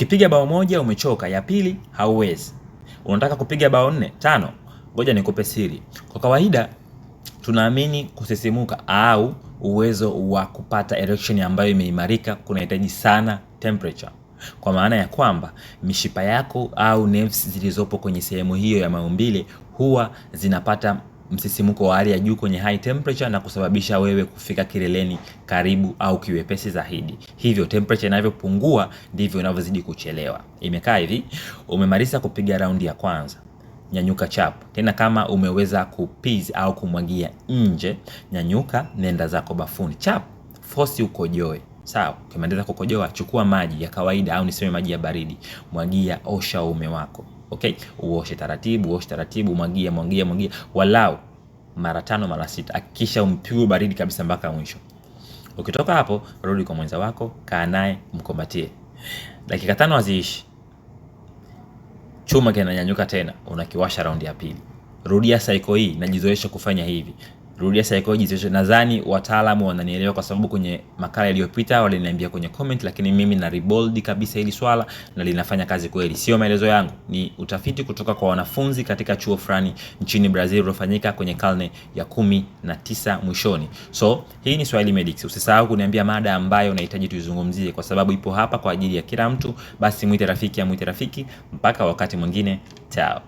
Ukipiga bao moja umechoka, ya pili hauwezi. Unataka kupiga bao 4, 5, ngoja nikupe siri. Kwa kawaida tunaamini kusisimuka au uwezo wa kupata erection ambayo imeimarika kunahitaji sana temperature. Kwa maana ya kwamba mishipa yako au nerves zilizopo kwenye sehemu hiyo ya maumbile huwa zinapata msisimuko wa hali ya juu kwenye high temperature na kusababisha wewe kufika kileleni karibu au kiwepesi zaidi. Hivyo temperature inavyopungua ndivyo unavyozidi kuchelewa. Imekaa hivi, umemaliza kupiga raundi ya kwanza, nyanyuka chapu. Tena kama umeweza kupiz au kumwagia nje, nyanyuka nenda zako bafuni. Chapu, force ukojoe. Sawa, ukimaliza kukojoa chukua maji ya kawaida au niseme maji ya baridi. Mwagia, osha uume wako. Okay, uoshe taratibu, mwagia walau mara 5 mara 6. Hakikisha umpige baridi kabisa mpaka mwisho. Ukitoka hapo, rudi kwa mwenza wako, kaa naye, mkombatie. Dakika 5 haziishi. Chuma kinanyanyuka tena, unakiwasha raundi ya pili. Rudia cycle hii, najizoesha kufanya hivi. Rudia cycle hii, jizoesha. Nadhani wataalamu wananielewa kwa sababu kwenye makala iliyopita waliniambia kwenye comment, lakini mimi na rebold kabisa hili swala na linafanya kazi kweli. Sio maelezo yangu, ni utafiti kutoka kwa wanafunzi katika chuo fulani nchini Brazil uliofanyika kwenye karne ya 19 mwishoni. So, hii ni Swahili Medics. Usisahau kuniambia mada ambayo unahitaji tuizungumzie kwa sababu ipo hapa kwa ajili ya kila mtu. Basi mwite rafiki. Mpaka wakati mwingine. Ciao.